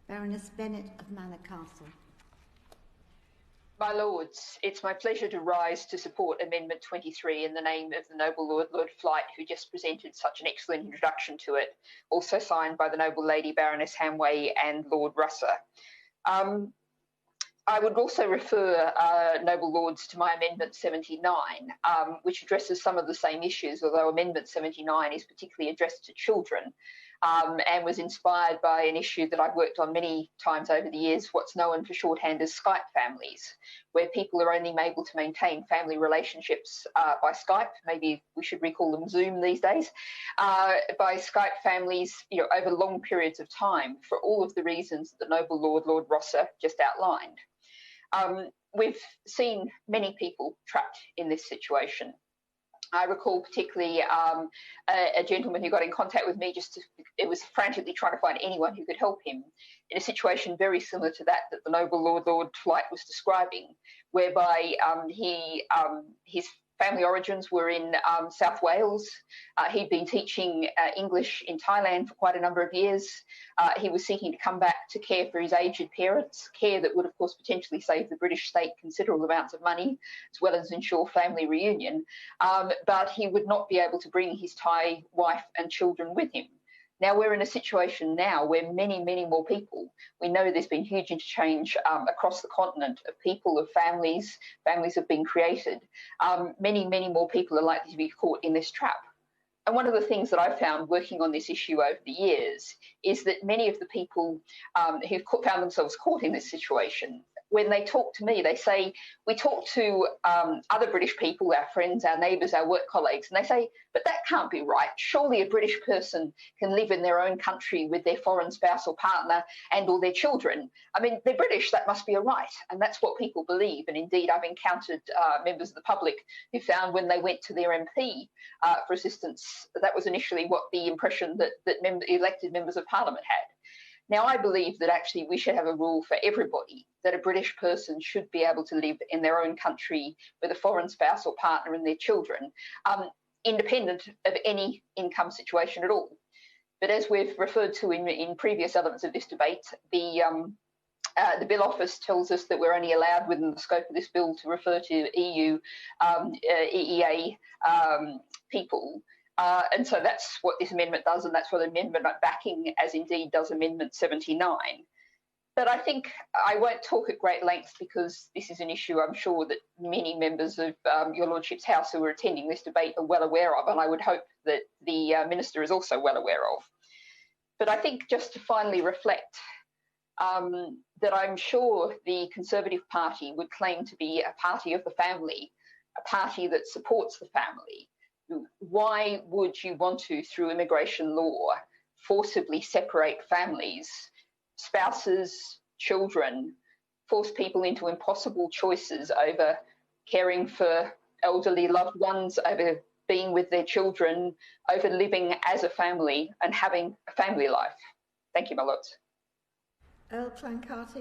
Baroness Bennett of Manor Castle. My Lords, it's my pleasure to rise to support Amendment 23 in the name of the Noble Lord Flight, who just presented such an excellent introduction to it, also signed by the Noble Lady Baroness Hamway and Lord Russer. I would also refer, Noble Lords, to my Amendment 79, which addresses some of the same issues, although Amendment 79 is particularly addressed to children, and was inspired by an issue that I've worked on many times over the years, what's known for shorthand as Skype families, where people are only able to maintain family relationships by Skype. Maybe we should recall them Zoom these days, by Skype families, over long periods of time, for all of the reasons that the Noble Lord Rosser just outlined. We've seen many people trapped in this situation. I recall particularly a gentleman who got in contact with me it was frantically trying to find anyone who could help him in a situation very similar to that the Noble Lord Flight was describing, whereby his family origins were in South Wales. He'd been teaching English in Thailand for quite a number of years. He was seeking to come back to care for his aged parents, care that would, of course, potentially save the British state considerable amounts of money, as well as ensure family reunion. But he would not be able to bring his Thai wife and children with him. Now we're in a situation now where many, many more people, we know there's been huge interchange across the continent of people, of families have been created. Many, many more people are likely to be caught in this trap. And one of the things that I've found working on this issue over the years is that many of the people who've found themselves caught in this situation, when they talk to me, they say, we talk to other British people, our friends, our neighbours, our work colleagues, and they say, but that can't be right. Surely a British person can live in their own country with their foreign spouse or partner and all their children. I mean, they're British, that must be a right. And that's what people believe. And indeed, I've encountered members of the public who found when they went to their MP for assistance, that was initially what the impression that elected members of Parliament had. Now, I believe that actually we should have a rule for everybody, that a British person should be able to live in their own country with a foreign spouse or partner and their children, independent of any income situation at all. But as we've referred to in previous elements of this debate, the Bill Office tells us that we're only allowed within the scope of this bill to refer to EU, EEA people. And so that's what this amendment does, and that's what the amendment I'm backing, as indeed does Amendment 79. But I think I won't talk at great length because this is an issue I'm sure that many members of Your Lordship's House who are attending this debate are well aware of, and I would hope that the Minister is also well aware of. But I think just to finally reflect that I'm sure the Conservative Party would claim to be a party of the family, a party that supports the family. Why would you want to, through immigration law, forcibly separate families, spouses, children, force people into impossible choices over caring for elderly loved ones, over being with their children, over living as a family and having a family life? Thank you, my lords. Earl Clancarty.